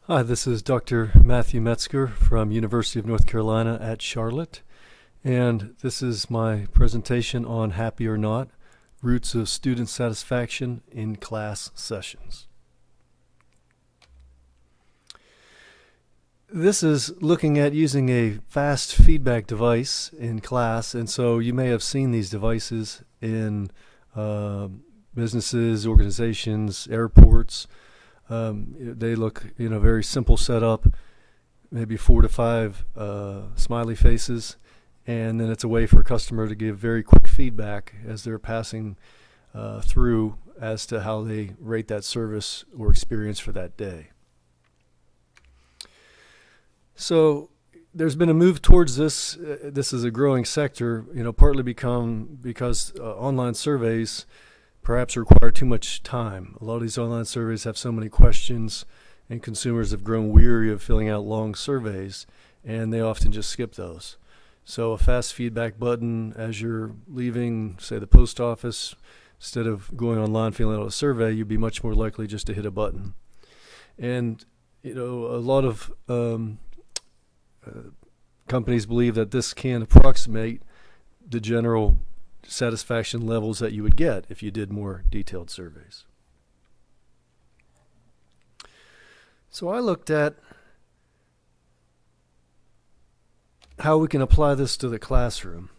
Hi, this is Dr. Matthew Metzgar from University of North Carolina at Charlotte, and this is my presentation on Happy or Not, Roots of Student Satisfaction in Class Sessions. This is looking at using a fast feedback device in class, and so you may have seen these devices in businesses, organizations, airports. They look, very simple setup, maybe 4 to 5 smiley faces, and then it's a way for a customer to give very quick feedback as they're passing through as to how they rate that service or experience for that day. So there's been a move towards this. This is a growing sector, partly because online surveys perhaps require too much time. A lot of these online surveys have so many questions, and consumers have grown weary of filling out long surveys, and they often just skip those. So a fast feedback button as you're leaving, say, the post office, instead of going online filling out a survey, you'd be much more likely just to hit a button. And a lot of companies believe that this can approximate the general satisfaction levels that you would get if you did more detailed surveys. So I looked at how we can apply this to the classroom,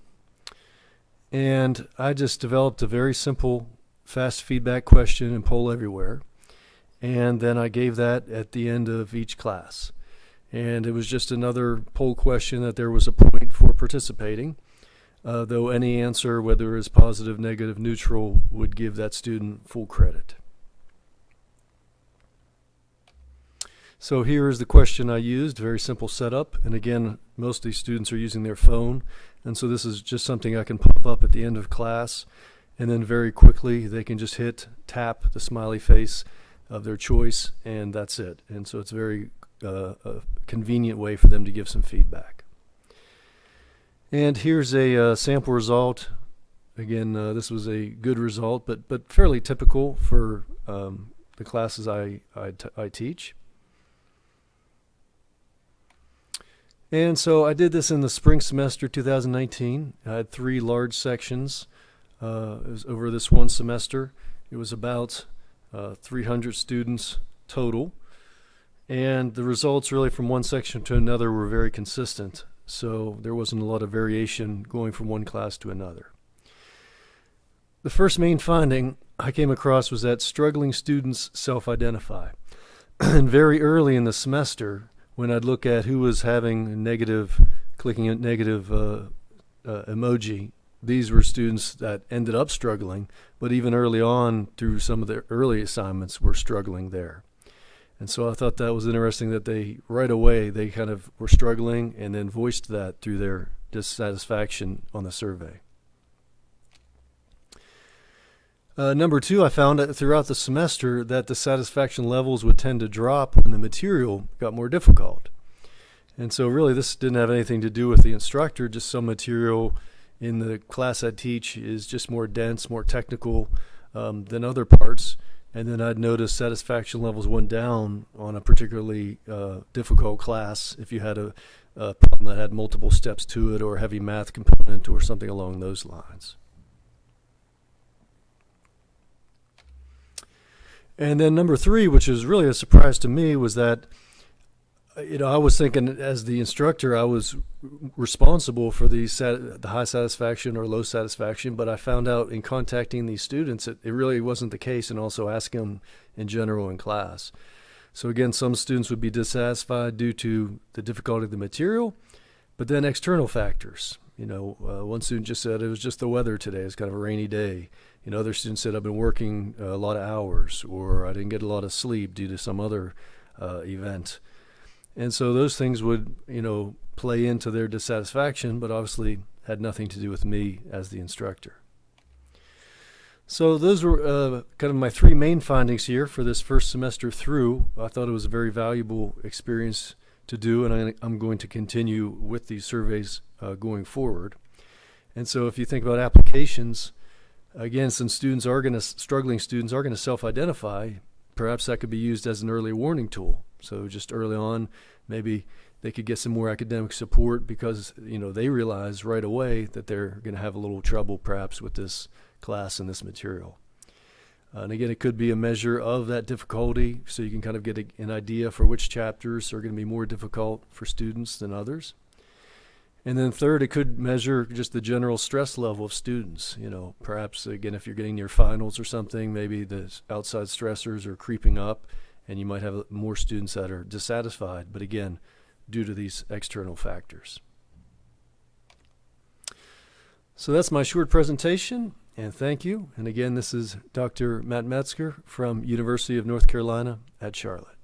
and I just developed a very simple fast feedback question and poll everywhere, and then I gave that at the end of each class, and it was just another poll question that there was a point for participating. Though any answer, whether it's positive, negative, neutral, would give that student full credit. So here is the question I used, very simple setup, and again, most of these students are using their phone, and so this is just something I can pop up at the end of class, and then very quickly they can just tap the smiley face of their choice, and that's it. And so it's a very a convenient way for them to give some feedback. And here's a sample result. Again, this was a good result, but fairly typical for the classes I teach. And so I did this in the spring semester 2019. I had 3 large sections. It was over this one semester. It was about 300 students total. And the results really from one section to another were very consistent. So there wasn't a lot of variation going from one class to another. The first main finding I came across was that struggling students self-identify. And very early in the semester, when I'd look at who was having clicking a negative emoji, these were students that ended up struggling, but even early on through some of their early assignments were struggling there. And so I thought that was interesting that they right away they kind of were struggling and then voiced that through their dissatisfaction on the survey. Number 2, I found that throughout the semester that the satisfaction levels would tend to drop when the material got more difficult. And so really this didn't have anything to do with the instructor, just some material in the class I teach is just more dense, more technical than other parts. And then I'd notice satisfaction levels went down on a particularly difficult class if you had a problem that had multiple steps to it or a heavy math component or something along those lines. And then number 3, which was really a surprise to me, was that I was thinking as the instructor I was responsible for the high satisfaction or low satisfaction, but I found out in contacting these students it really wasn't the case, and also asking them in general in class. So again, some students would be dissatisfied due to the difficulty of the material, but then external factors. One student just said it was just the weather today. It's kind of a rainy day. Other students said I've been working a lot of hours, or I didn't get a lot of sleep due to some other event. And so those things would, play into their dissatisfaction, but obviously had nothing to do with me as the instructor. So those were kind of my 3 main findings here for this first semester through. I thought it was a very valuable experience to do, and I'm going to continue with these surveys going forward. And so if you think about applications, again, some struggling students are going to self-identify, perhaps that could be used as an early warning tool. So just early on, maybe they could get some more academic support because, they realize right away that they're going to have a little trouble perhaps with this class and this material. And again, it could be a measure of that difficulty, so you can kind of get an idea for which chapters are going to be more difficult for students than others. And then third, it could measure just the general stress level of students. Perhaps, again, if you're getting near finals or something, maybe the outside stressors are creeping up and you might have more students that are dissatisfied, but again, due to these external factors. So that's my short presentation, and thank you. And again, this is Dr. Matt Metzgar from University of North Carolina at Charlotte.